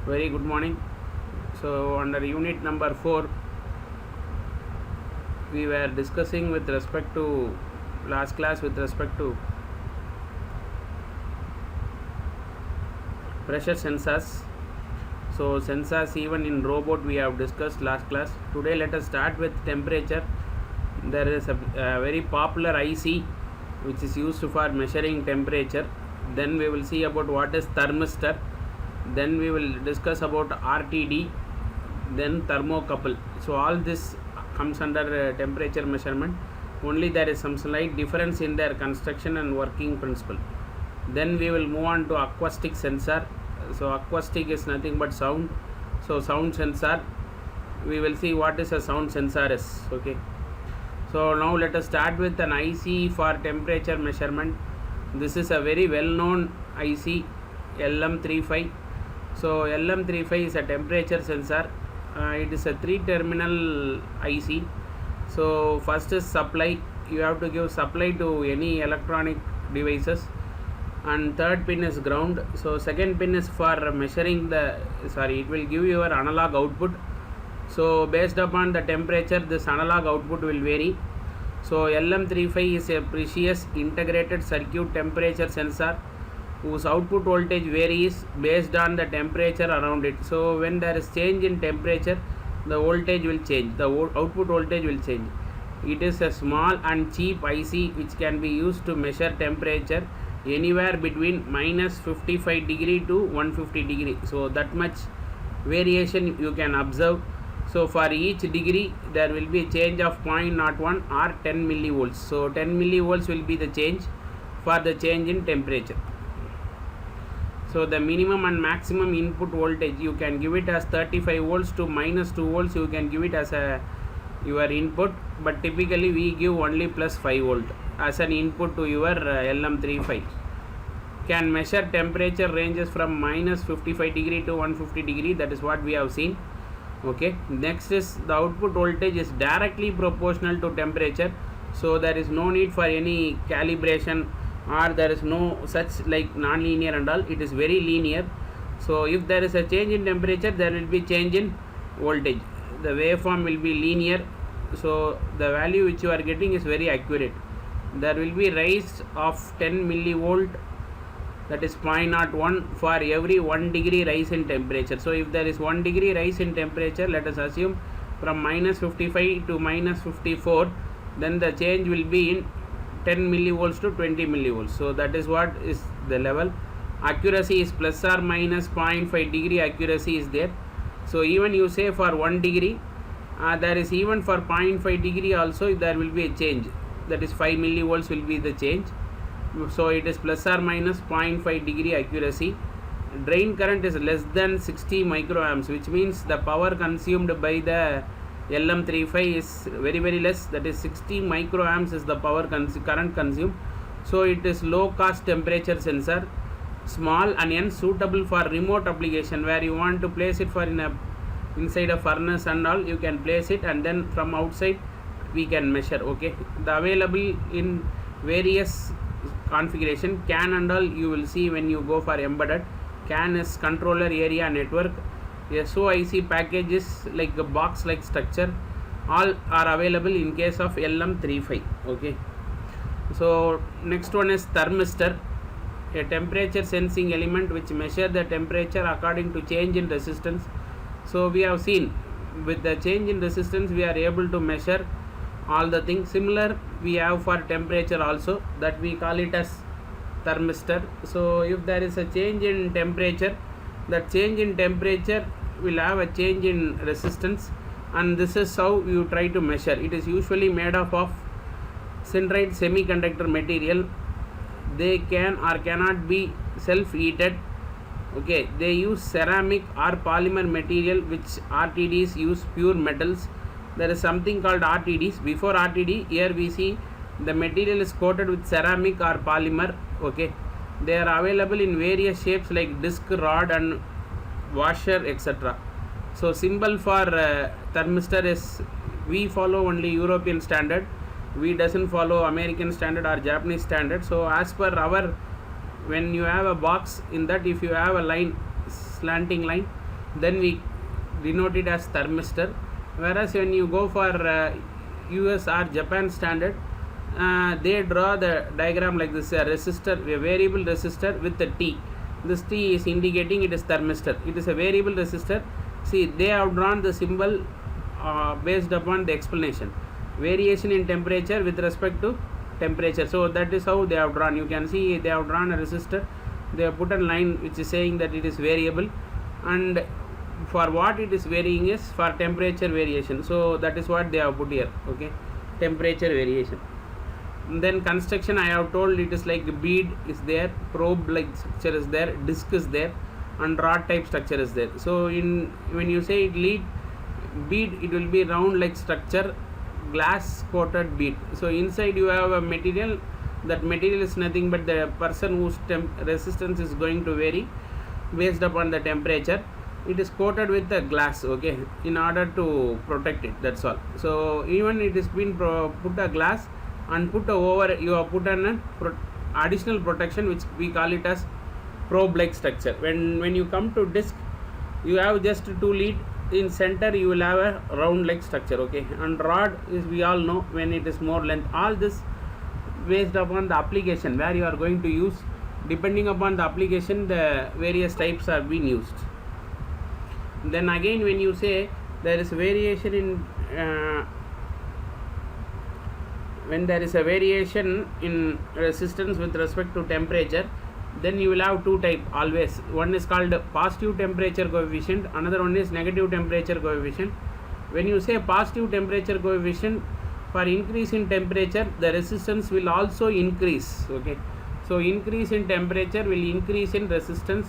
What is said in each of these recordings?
Very good morning. So under unit number 4 we were discussing with respect to last class with respect to pressure sensors. So sensors even in robot we have discussed last class. Today let us start with temperature. There is a very popular IC which is used for measuring temperature. Then we will see about what is thermistor. Then we will discuss about RTD, then thermocouple. So all this comes under temperature measurement. Only there is some slight difference in their construction and working principle. Then we will move on to acoustic sensor. So acoustic is nothing but sound. So sound sensor, we will see what is a sound sensor is. Okay. So now let us start with an IC for temperature measurement. This is a very well known IC, LM35. So LM35 is a temperature sensor. It is a 3-terminal IC. So first is supply. You have to give supply to any electronic devices. And third pin is ground. So second pin is for measuring it will give your analog output. So based upon the temperature, this analog output will vary. So LM35 is a precious integrated circuit temperature sensor whose output voltage varies based on the temperature around it. So when there is change in temperature, the voltage will change, the output voltage will change. It is a small and cheap IC which can be used to measure temperature anywhere between -55 degree to 150 degree. So that much variation you can observe. So for each degree there will be a change of 0.01 or 10 millivolts. So 10 millivolts will be the change for the change in temperature. So the minimum and maximum input voltage you can give it as 35 volts to -2 volts. You can give it as your input, but typically we give only +5 volt as an input to your LM35. Can measure temperature ranges from -55 degree to 150 degree. That is what we have seen. Okay, next is the output voltage is directly proportional to temperature. So there is no need for any calibration, or there is no such like non-linear and all. It is very linear. So if there is a change in temperature, there will be change in voltage. The waveform will be linear. So the value which you are getting is very accurate. There will be rise of 10 millivolt, that is 0.01 for every 1 degree rise in temperature. So if there is 1 degree rise in temperature, let us assume from -55 to -54, then the change will be in 10 millivolts to 20 millivolts. So that is what is the level. Accuracy is plus or minus 0.5 degree accuracy is there. So even you say for 1 degree, there is even for 0.5 degree also there will be a change, that is 5 millivolts will be the change. So it is plus or minus 0.5 degree accuracy. Drain current is less than 60 microamps, which means the power consumed by the LM35 is very less, that is 60 microamps is the power current consumed. So it is low cost temperature sensor, small and suitable for remote application, where you want to place it for inside a furnace and all. You can place it and then from outside we can measure. Okay, the available in various configuration. CAN and all you will see when you go for embedded. CAN is controller area network. SOIC package is like a box like structure. All are available in case of LM35. Okay, so next one is thermistor, a temperature sensing element which measure the temperature according to change in resistance. So we have seen with the change in resistance we are able to measure all the things. Similar we have for temperature also, that we call it as thermistor. So if there is a change in temperature, that change in temperature will have a change in resistance, and this is how you try to measure. It is usually made up of synrite semiconductor material. They can or cannot be self-heated. Okay, they use ceramic or polymer material, which RTDs use pure metals. There is something called RTDs. Before RTD, here we see the material is coated with ceramic or polymer. Okay, they are available in various shapes like disc, rod and washer, etc. So symbol for thermistor is, we follow only European standard. We doesn't follow American standard or Japanese standard. So as per our, when you have a box, in that if you have a line, slanting line, then we denote it as thermistor. Whereas when you go for US or Japan standard, they draw the diagram like this: a resistor, a variable resistor with a T. This T is indicating it is thermistor. It is a variable resistor. See, they have drawn the symbol based upon the explanation: variation in temperature with respect to temperature. So that is how they have drawn. You can see they have drawn a resistor. They have put a line which is saying that it is variable, and for what it is varying is for temperature variation. So that is what they have put here. Okay, temperature variation. Then construction, I have told it is like bead is there, probe like structure is there, disc is there, and rod type structure is there. So when you say lead bead, it will be round like structure, glass coated bead. So inside you have a material. That material is nothing but the person whose resistance is going to vary based upon the temperature. It is coated with the glass, okay, in order to protect it. That's all. So even it is been put a glass and put over, you have put an additional protection which we call it as probe like structure. When you come to disc, you have just two lead. In center you will have a round like structure, okay, and rod is, we all know, when it is more length. All this based upon the application where you are going to use. Depending upon the application, the various types are being used. Then again, when you say there is variation in when there is a variation in resistance with respect to temperature, then you will have two type always. One is called positive temperature coefficient, another one is negative temperature coefficient. When you say positive temperature coefficient, for increase in temperature the resistance will also increase, okay. So increase in temperature will increase in resistance,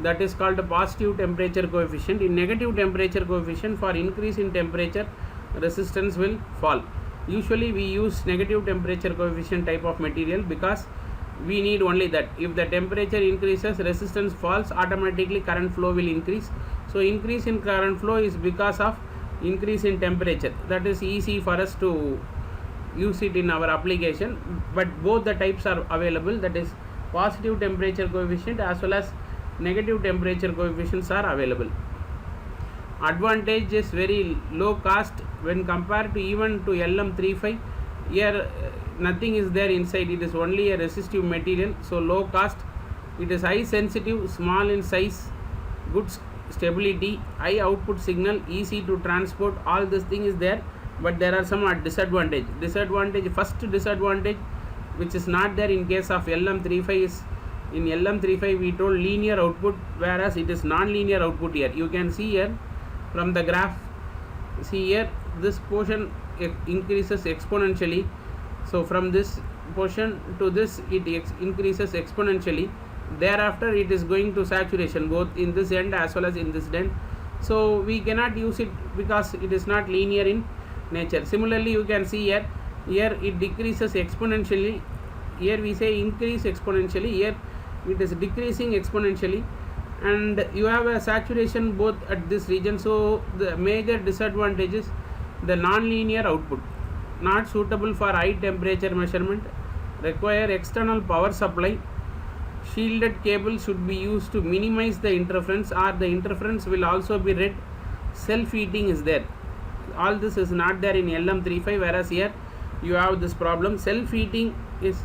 that is called a positive temperature coefficient. In negative temperature coefficient, for increase in temperature resistance will fall. Usually we use negative temperature coefficient type of material because we need only that. If the temperature increases, resistance falls, automatically current flow will increase. So increase in current flow is because of increase in temperature. That is easy for us to use it in our application. But both the types are available, that is positive temperature coefficient as well as negative temperature coefficients are available. Advantage is very low cost when compared to even to LM35. Here nothing is there inside, it is only a resistive material, so low cost. It is high sensitive, small in size, good stability, high output signal, easy to transport. All this thing is there, but there are some disadvantage. First disadvantage which is not there in case of LM35 is, in LM35 we told linear output, whereas it is non-linear output here. You can see here from the graph, see here this portion increases exponentially. So from this portion to this it increases exponentially. Thereafter it is going to saturation both in this end as well as in this end. So we cannot use it because it is not linear in nature. Similarly you can see here it decreases exponentially. Here we say increase exponentially, here it is decreasing exponentially, and you have a saturation both at this region. So the major disadvantage is the non-linear output, not suitable for high temperature measurement, require external power supply. Shielded cable should be used to minimize the interference, or the interference will also be read. Self-heating is there. All this is not there in LM35, whereas here you have this problem. Self-heating is,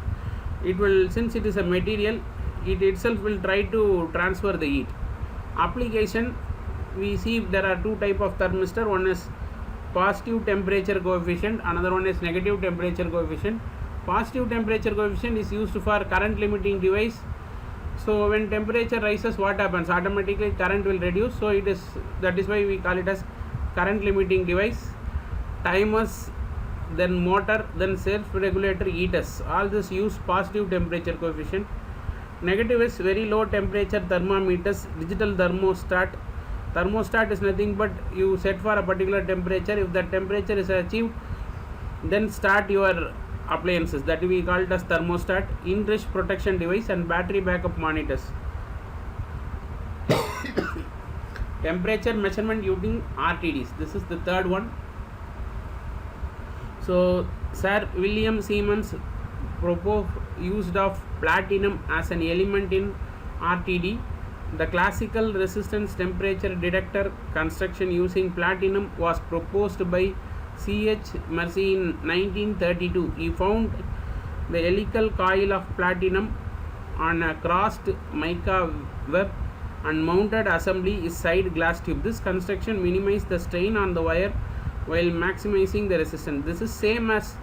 it will, since it is a material, it itself will try to transfer the heat. Application, we see there are two type of thermistor. One is positive temperature coefficient, another one is negative temperature coefficient. Positive temperature coefficient is used for current limiting device. So when temperature rises, what happens? Automatically current will reduce. So it is, that is why we call it as current limiting device. Timers, then motor, then self-regulator, heaters, all this use positive temperature coefficient. Negative is very low temperature thermometers, digital thermostat. Thermostat is nothing but you set for a particular temperature. If that temperature is achieved, then start your appliances, that we call it as thermostat. In-rush protection device and battery backup monitors. Temperature measurement using RTDs, this is the third one. So Sir William Siemens proposed used of platinum as an element in RTD. The classical resistance temperature detector construction using platinum was proposed by C.H. Mercy in 1932. He found the helical coil of platinum on a crossed mica web and mounted assembly is side glass tube. This construction minimized the strain on the wire while maximizing the resistance. This is same as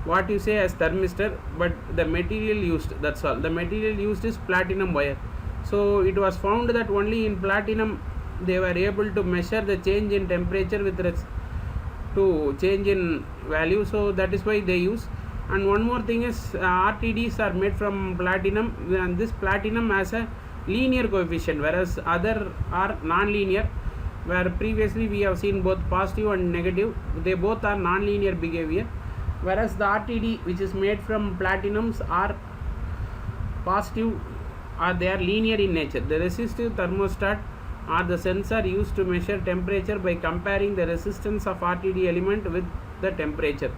what you say as thermistor, but the material used, that's all. The material used is platinum wire. So it was found that only in platinum they were able to measure the change in temperature with to change in value, so that is why they use. And one more thing is RTDs are made from platinum, and this platinum has a linear coefficient, whereas other are non-linear, where previously we have seen both positive and negative. They both are non-linear behavior, whereas the RTD which is made from platinums are positive, or they are linear in nature. The resistive thermostat or the sensor used to measure temperature by comparing the resistance of RTD element with the temperature.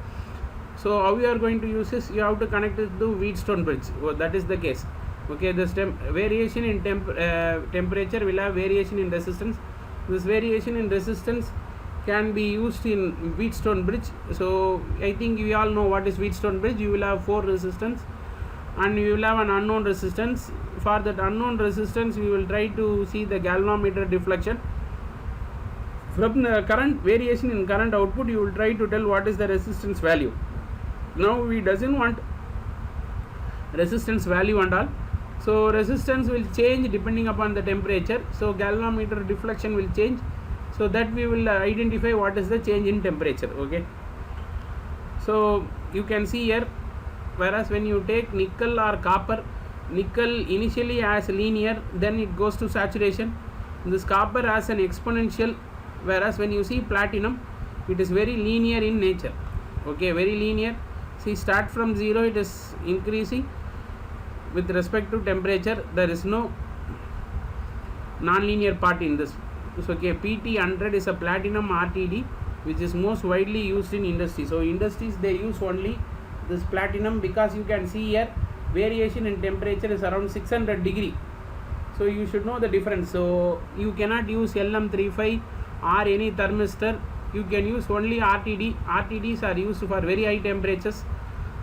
So how you are going to use this? You have to connect it to Wheatstone bridge. That is the case. Okay, this variation in temperature will have variation in resistance. This variation in resistance can be used in Wheatstone bridge. So I think we all know what is Wheatstone bridge. You will have 4 resistance and you will have an unknown resistance. For that unknown resistance, we will try to see the galvanometer deflection. From the current variation in current output, you will try to tell what is the resistance value. Now we doesn't want resistance value and all. So resistance will change depending upon the temperature. So galvanometer deflection will change. So that we will identify what is the change in temperature. Okay. So you can see here, whereas when you take nickel or copper, nickel initially as linear, then it goes to saturation. This copper as an exponential, whereas when you see platinum, it is very linear in nature. Okay, very linear. See, start from 0, it is increasing with respect to temperature. There is no non-linear part in this. So okay, PT100 is a platinum RTD which is most widely used in industry. So industries, they use only this platinum, because you can see here variation in temperature is around 600 degree. So you should know the difference. So you cannot use LM35 or any thermistor. You can use only RTD. RTDs are used for very high temperatures.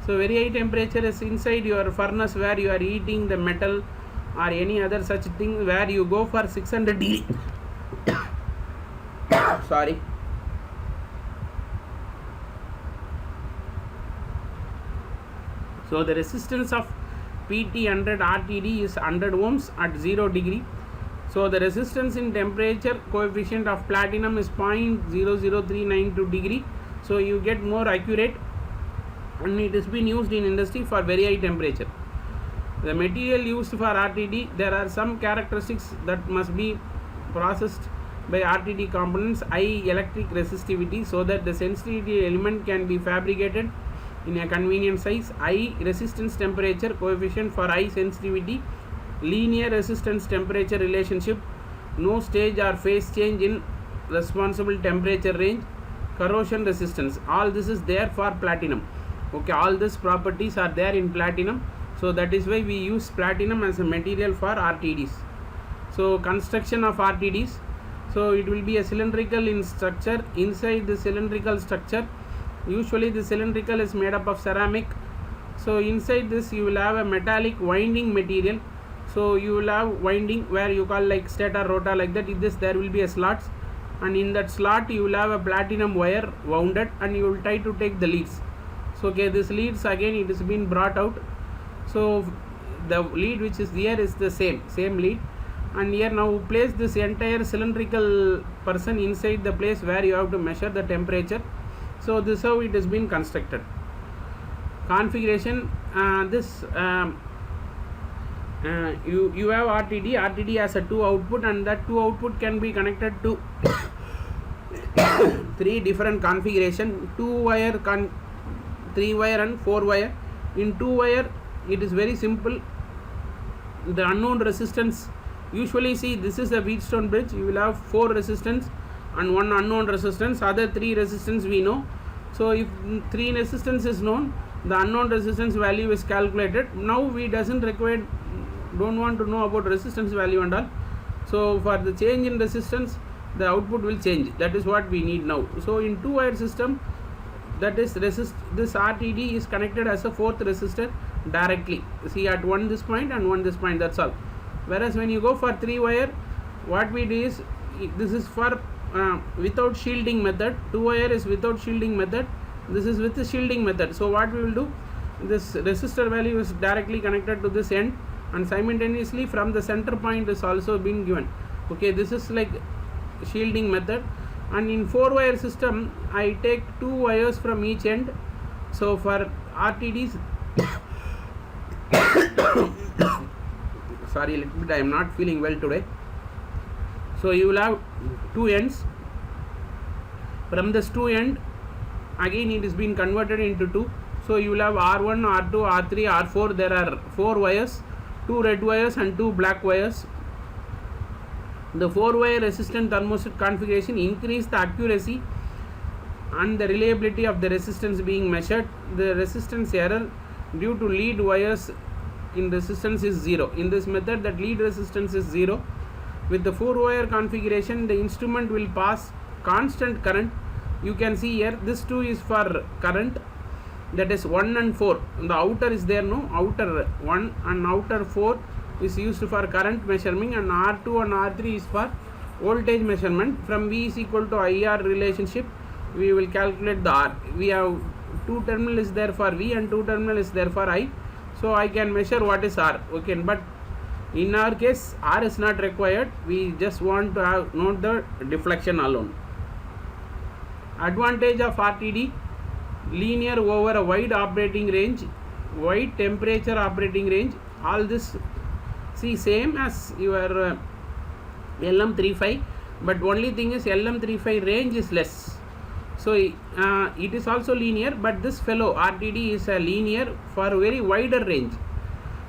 So very high temperature is inside your furnace where you are heating the metal or any other such thing, where you go for 600 degree. Sorry. So the resistance of PT100 RTD is 100 ohms at 0 degree. So the resistance in temperature coefficient of platinum is 0.00392 degree. So you get more accurate, and it has been used in industry for very high temperature. The material used for RTD, there are some characteristics that must be processed by RTD components. High electric resistivity, so that the sensitivity element can be fabricated in a convenient size. High resistance temperature coefficient for high sensitivity. Linear resistance temperature relationship. No stage or phase change in responsible temperature range. Corrosion resistance. All this is there for platinum. Okay, all these properties are there in platinum. So that is why we use platinum as a material for RTDs. So construction of RTDs. So it will be a cylindrical in structure. Inside the cylindrical structure, usually the cylindrical is made up of ceramic. So inside this you will have a metallic winding material. So you will have winding where you call like stator, rotor, like that. In this there will be a slots, and in that slot you will have a platinum wire wounded, and you will try to take the leads. So okay, this leads again it is been brought out. So the lead which is here is the same lead, and here now place this entire cylindrical person inside the place where you have to measure the temperature. So this is how it has been constructed. Configuration, you have RTD has a 2 output, and that 2 output can be connected to 3 different configuration: 2 wire, 3 wire and 4 wire. In 2 wire it is very simple. The unknown resistance, usually see this is a Wheatstone bridge, you will have 4 resistance and 1 unknown resistance. Other 3 resistance we know. So if 3 resistance is known, the unknown resistance value is calculated. Now we don't want to know about resistance value and all. So for the change in resistance, the output will change. That is what we need now. So in two wire system, that is this RTD is connected as a fourth resistor directly. See, at one this point and one this point, that's all. Whereas when you go for three wire, what we do is, this is for without shielding method. Two wire is without shielding method. This is with the shielding method. So what we will do, this resistor value is directly connected to this end, and simultaneously from the center point is also being given. Okay, this is like shielding method. And in four wire system, I take two wires from each end. So for RTDs sorry, little bit I am not feeling well today. So you will have two ends. From this two end, again it is being converted into two. So you will have R1, R2, R3, R4. There are four wires, two red wires and two black wires. The four wire resistant thermostat configuration increase the accuracy and the reliability of the resistance being measured. The resistance error due to lead wires in resistance is 0. In this method, that lead resistance is 0. With the four wire configuration, the instrument will pass constant current. You can see here, this 2 is for current, that is 1 and 4. The outer is there, no, outer 1 and outer 4 is used for current measurement, and R2 and R3 is for voltage measurement. From V is equal to IR relationship, we will calculate the R. We have two terminal is there for V and two terminal is there for I. So I can measure what is R. Okay, but in our case, R is not required. We just want to have note the deflection alone. Advantage of RTD: linear over a wide operating range, wide temperature operating range. All this, see, same as your LM35, but only thing is LM35 range is less. So it is also linear, but this fellow RTD is a linear for very wider range.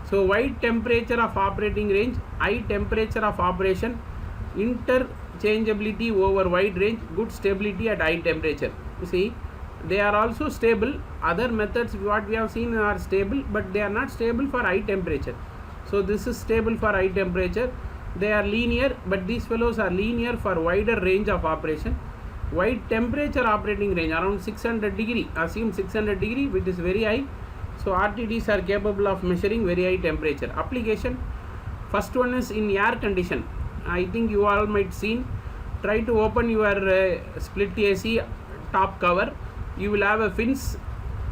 So wide temperature of operating range, high temperature of operation, interchangeability over wide range, good stability at high temperature. You see, they are also stable. Other methods what we have seen are stable, but they are not stable for high temperature. So this is stable for high temperature. They are linear, but these fellows are linear for wider range of operation. Wide temperature operating range around 600 degree. Assume 600 degree, which is very high. So RTDs are capable of measuring very high temperature. Application: first one is in air condition. I think you all might seen. Try to open your split AC top cover. You will have a fins.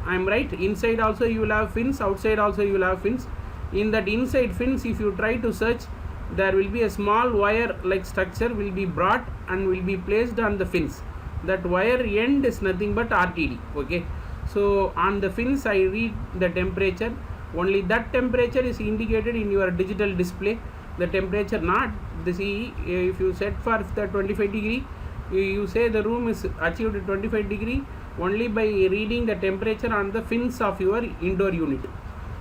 I am right. Inside also you will have fins. Outside also you will have fins. In that inside fins, if you try to search, there will be a small wire like structure will be brought and will be placed on the fins. That wire end is nothing but RTD. Okay, so on the fins I read the temperature. Only that temperature is indicated in your digital display. The temperature not the see, if you set for the 25 degree, you say the room is achieved 25 degree only by reading the temperature on the fins of your indoor unit.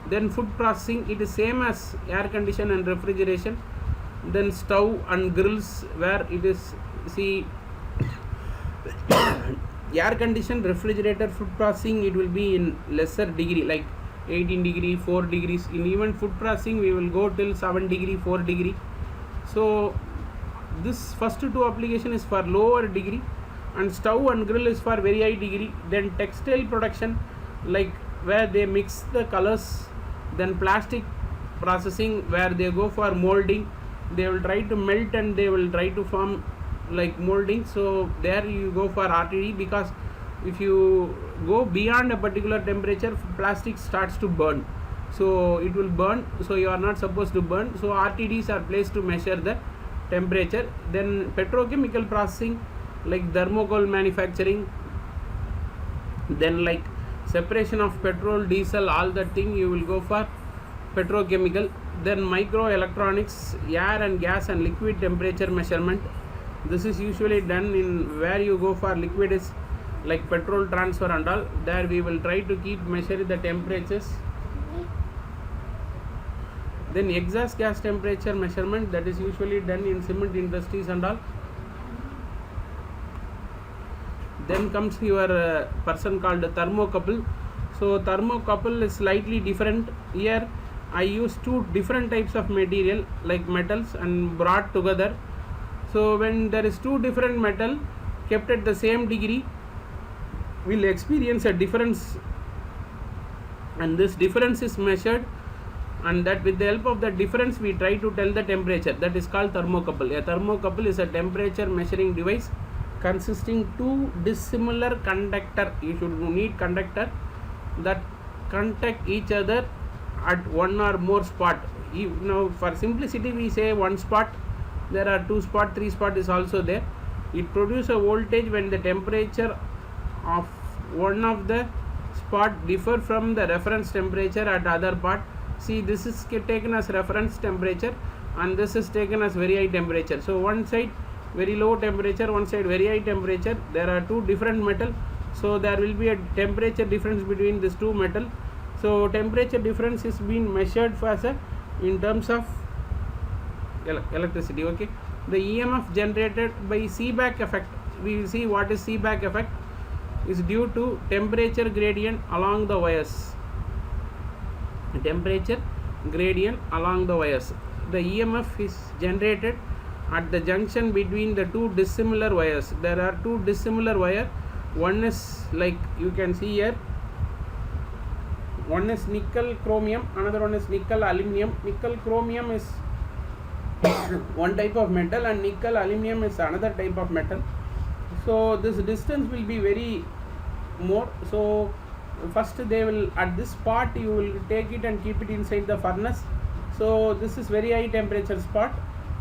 Then food processing, it is same as air condition and refrigeration. Then stove and grills, where it is, see, air condition, refrigerator, food processing, it will be in lesser degree like 18 degree, 4 degrees. In even food processing we will go till 7 degree, 4 degree. So this first two application is for lower degree, and stove and grill is for very high degree. Then textile production, like where they mix the colors. Then plastic processing, where they go for molding. They will try to melt and they will try to form like molding. So there you go for RTD, because if you go beyond a particular temperature, plastic starts to burn. So it will burn, so you are not supposed to burn. So RTDs are placed to measure the temperature. Then petrochemical processing, like thermocol manufacturing, then like separation of petrol, diesel, all that thing you will go for petrochemical. Then microelectronics, air and gas and liquid temperature measurement. This is usually done in where you go for liquid is like petrol transfer and all. There we will try to keep measuring the temperatures. Then exhaust gas temperature measurement, that is usually done in cement industries and all. Then comes your person called thermocouple. So thermocouple is slightly different. Here I use two different types of material like metals and brought together. So when there is two different metal kept at the same degree, we'll experience a difference, and this difference is measured, and that with the help of the difference we try to tell the temperature. That is called thermocouple. A thermocouple is a temperature measuring device consisting two dissimilar conductor. You should need conductor that contact each other at one or more spot. Now for simplicity we say one spot. There are two spot, three spot is also there. It produces a voltage when the temperature of one of the spot differ from the reference temperature at other part. See, this is taken as reference temperature and this is taken as very high temperature. So one side very low temperature, one side very high temperature. There are two different metal, so there will be a temperature difference between these two metal. So temperature difference is being measured as a in terms of electricity. Okay, the EMF generated by Seebeck effect, we will see what is Seebeck effect, is due to temperature gradient along the wires. Temperature gradient along the wires. The EMF is generated at the junction between the two dissimilar wires. There are two dissimilar wire. One is like you can see here. One is nickel chromium, another one is nickel aluminum. Nickel chromium is one type of metal and nickel aluminum is another type of metal. So this distance will be very more. So first they will, at this spot you will take it and keep it inside the furnace. So this is very high temperature spot,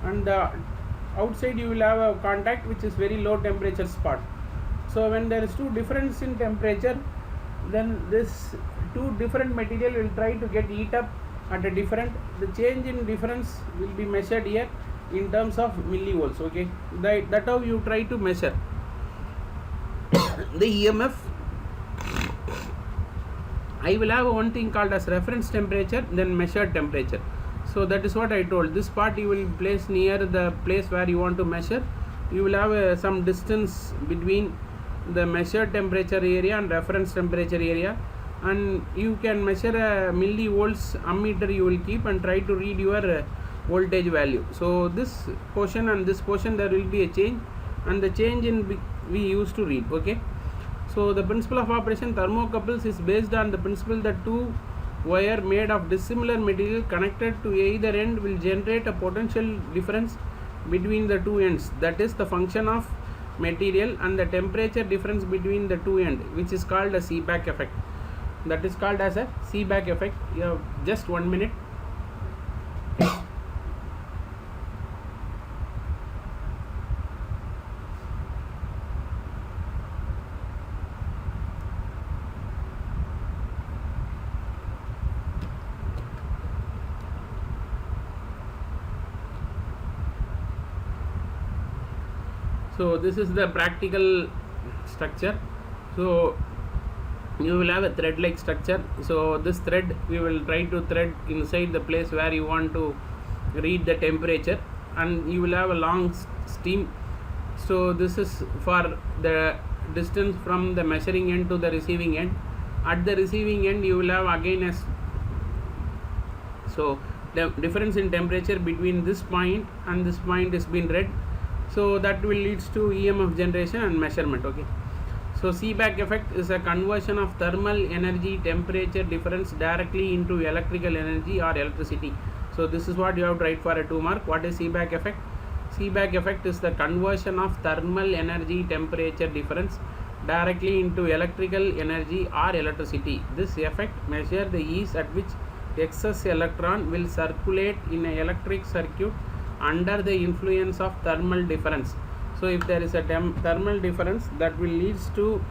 and outside you will have a contact which is very low temperature spot. So when there is two difference in temperature, then this two different material will try to get heat up at a different, the change in difference will be measured here in terms of millivolts. Okay, that how you try to measure the EMF. I will have one thing called as reference temperature, then measured temperature. So that is what I told. This part you will place near the place where you want to measure. You will have some distance between the measured temperature area and reference temperature area, and you can measure a millivolts ammeter you will keep and try to read your voltage value. So this portion and this portion there will be a change, and the change in we used to read. Okay, so the principle of operation thermocouples is based on the principle that two wire made of dissimilar material connected to either end will generate a potential difference between the two ends. That is the function of material and the temperature difference between the two ends, which is called a Seebeck effect. That is called as a Seebeck effect. You have just 1 minute. So this is the practical structure. So you will have a thread like structure. So this thread we will try to thread inside the place where you want to read the temperature, and you will have a long steam. So this is for the distance from the measuring end to the receiving end. At the receiving end you will have again a, so the difference in temperature between this point and this point is been read. So that will leads to EMF generation and measurement. Okay, so Seebeck effect is a conversion of thermal energy temperature difference directly into electrical energy or electricity. So this is what you have to write for a 2 mark. What is Seebeck effect? Seebeck effect is the conversion of thermal energy temperature difference directly into electrical energy or electricity. This effect measures the ease at which excess electron will circulate in an electric circuit under the influence of thermal difference. So if there is a thermal difference, that will leads to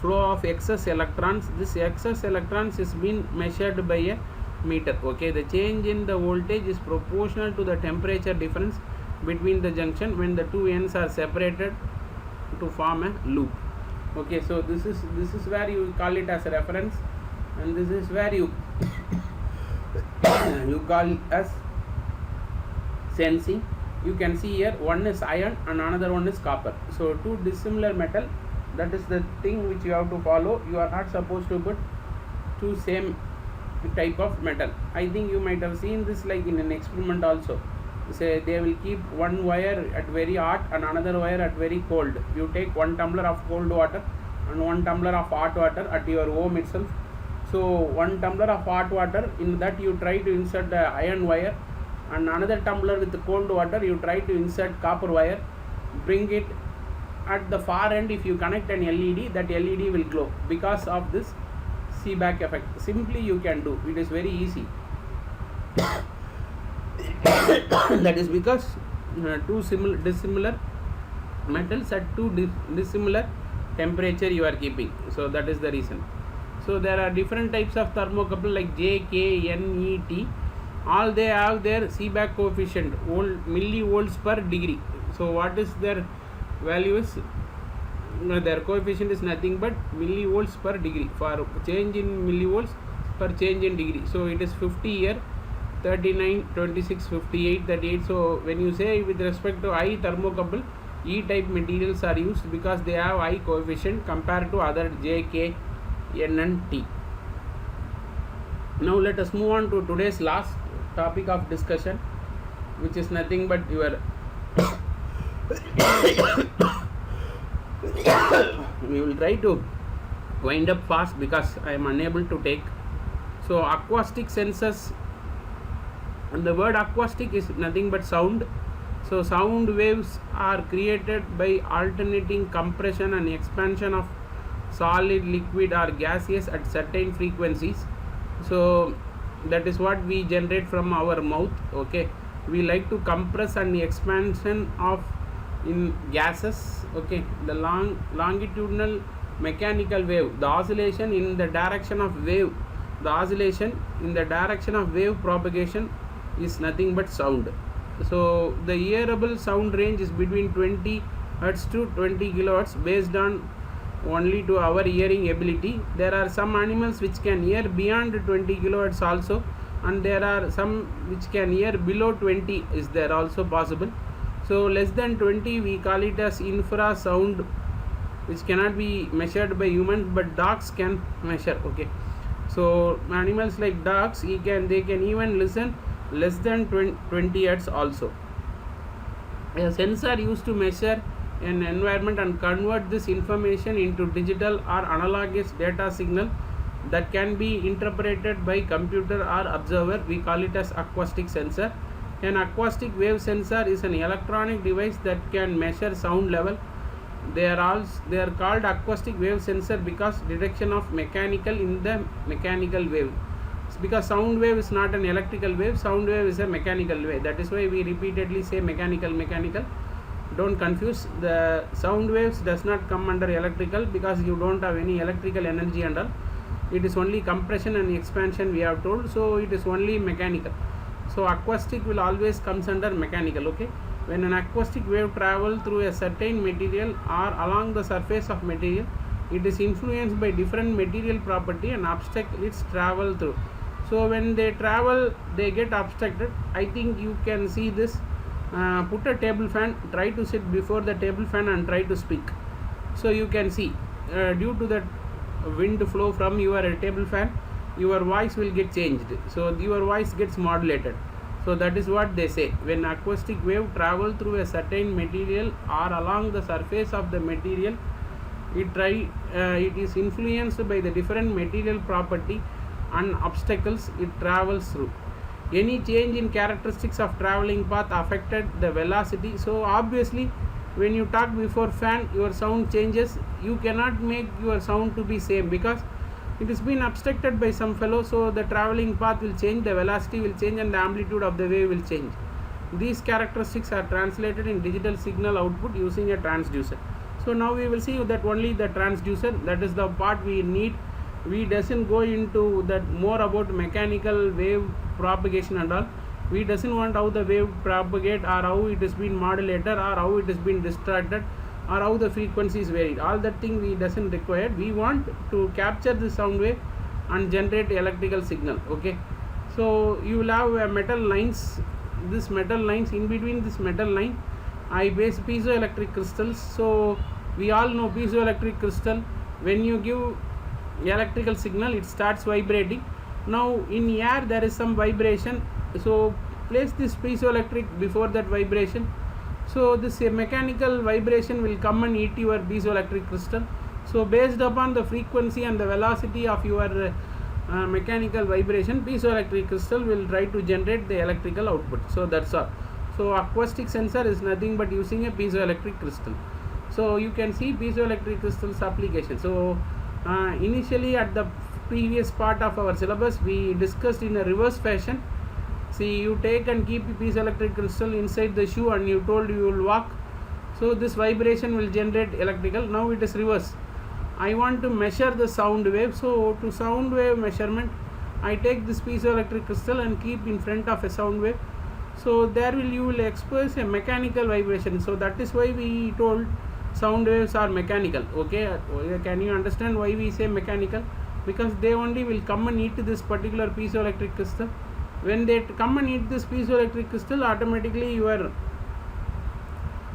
flow of excess electrons. This excess electrons is being measured by a meter. Okay, the change in the voltage is proportional to the temperature difference between the junction when the two ends are separated to form a loop. Okay, so this is where you call it as a reference, and this is where you you call it as sensing. You can see here one is iron and another one is copper. So two dissimilar metal, that is the thing which you have to follow. You are not supposed to put two same type of metal. I think you might have seen this like in an experiment also. Say they will keep one wire at very hot and another wire at very cold. You take 1 tumbler of cold water and 1 tumbler of hot water at your home itself. So 1 tumbler of hot water, in that you try to insert the iron wire, and another tumbler with the cold water you try to insert copper wire. Bring it at the far end. If you connect an LED, that LED will glow because of this Seebeck effect. Simply you can do it, is very easy. That is because two dissimilar metals at two dissimilar temperature you are keeping. So that is the reason. So there are different types of thermocouple like J, K, N, E, T. All they have their Seebeck coefficient, millivolts per degree. So what is their value is, their coefficient is nothing but millivolts per degree for change in millivolts per change in degree. So it is 50 here, 39, 26, 58, 38. So when you say with respect to I thermocouple, E type materials are used because they have high coefficient compared to other J, K, N and T. Now let us move on to today's last topic of discussion, which is nothing but your we will try to wind up fast because I am unable to take. So acoustic sensors, and the word acoustic is nothing but sound. So sound waves are created by alternating compression and expansion of solid, liquid or gaseous at certain frequencies. So that is what we generate from our mouth. Okay, we like to compress and expansion of in gases. Okay, the longitudinal mechanical wave, the oscillation in the direction of wave, the oscillation in the direction of wave propagation is nothing but sound. So the hearable sound range is between 20 Hertz to 20 kilohertz based on only to our hearing ability. There are some animals which can hear beyond 20 kilohertz also, and there are some which can hear below 20 is there also possible. So less than 20 we call it as infrasound, which cannot be measured by humans, but dogs can measure. Okay, so animals like dogs, they can even listen less than 20 hertz also. A sensor used to measure an environment and convert this information into digital or analogous data signal that can be interpreted by computer or observer. We call it as acoustic sensor. An acoustic wave sensor is an electronic device that can measure sound level. They are called acoustic wave sensor because detection of mechanical in the mechanical wave. It's because sound wave is not an electrical wave, sound wave is a mechanical wave. That is why we repeatedly say mechanical. Don't confuse. The sound waves does not come under electrical because you don't have any electrical energy and all. It is only compression and expansion we have told. So it is only mechanical. So acoustic will always comes under mechanical. Okay, when an acoustic wave travel through a certain material or along the surface of material, it is influenced by different material property and obstacle its travel through. So when they travel, they get obstructed. I think you can see this. Put a table fan, try to sit before the table fan and try to speak. So you can see due to that wind flow from your table fan, your voice will get changed. So your voice gets modulated. So that is what they say. When acoustic wave travel through a certain material or along the surface of the material, it is influenced by the different material property and obstacles it travels through. Any change in characteristics of traveling path affected the velocity. So obviously when you talk before fan, your sound changes. You cannot make your sound to be same because it has been obstructed by some fellow. So the traveling path will change, the velocity will change and the amplitude of the wave will change. These characteristics are translated in digital signal output using a transducer. So now we will see that only the transducer, that is the part we need. We doesn't go into that more about mechanical wave propagation and all. We doesn't want how the wave propagate or how it has been modulated or how it has been distracted or how the frequency is varied. All that thing we doesn't require. We want to capture the sound wave and generate electrical signal. Okay, so you will have metal lines. This metal lines, in between this metal line I base piezoelectric crystals. So we all know piezoelectric crystal, when you give electrical signal, it starts vibrating. Now in air there is some vibration, so place this piezoelectric before that vibration, so this mechanical vibration will come and hit your piezoelectric crystal. So based upon the frequency and the velocity of your mechanical vibration, piezoelectric crystal will try to generate the electrical output. So that's all. So acoustic sensor is nothing but using a piezoelectric crystal. So you can see piezoelectric crystals application. So initially at the previous part of our syllabus we discussed in a reverse fashion. See, you take and keep piezoelectric crystal inside the shoe and you told you will walk, so this vibration will generate electrical. Now it is reverse. I want to measure the sound wave, so to sound wave measurement I take this piezoelectric crystal and keep in front of a sound wave, so there you will experience a mechanical vibration. So that is why we told sound waves are mechanical. Okay, can you understand why we say mechanical? Because they only will come and eat this particular piezoelectric crystal. When they come and eat this piezoelectric crystal, automatically your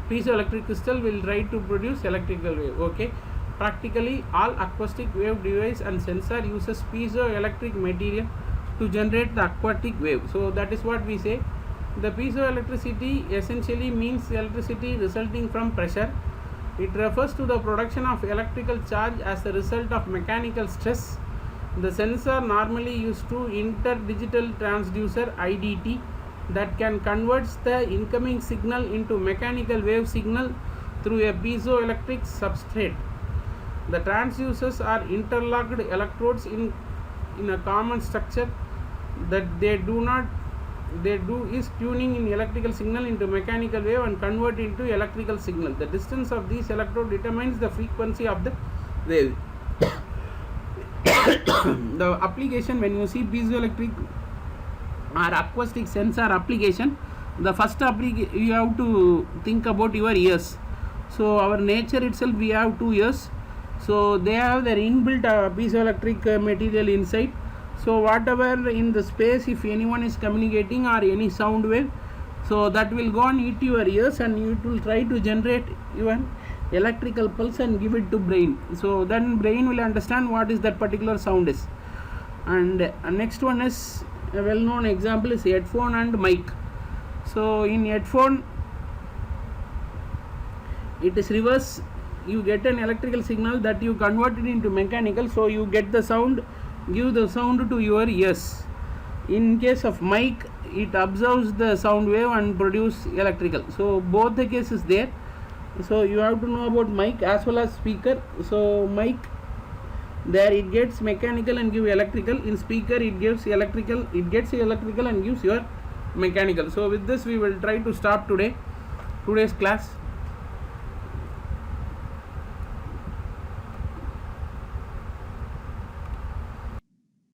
piezoelectric crystal will try to produce electrical wave. Okay, practically all acoustic wave device and sensor uses piezoelectric material to generate the acoustic wave. So that is what we say. The piezoelectricity essentially means electricity resulting from pressure. It refers to the production of electrical charge as a result of mechanical stress. The sensor normally used to interdigital transducer IDT that can convert the incoming signal into mechanical wave signal through a piezoelectric substrate. The transducers are interlocked electrodes in a common structure. That they do is tuning in electrical signal into mechanical wave and convert into electrical signal. The distance of these electrode determines the frequency of the wave. The application, when you see piezoelectric or acoustic sensor application, the first you have to think about your ears. So our nature itself, we have 2 ears, so they have their inbuilt piezoelectric material inside. So whatever in the space, if anyone is communicating or any sound wave, so that will go and hit your ears and it will try to generate even electrical pulse and give it to brain. So then brain will understand what is that particular sound is. And next one is a well known example is headphone and mic. So in headphone it is reverse. You get an electrical signal that you convert it into mechanical, so you get the sound, give the sound to your ears. In case of mic, it absorbs the sound wave and produce electrical. So both the cases there. So you have to know about mic as well as speaker. So mic, there it gets mechanical and give electrical. In speaker it gives electrical, it gets electrical and gives your mechanical. So with this we will try to stop today's class.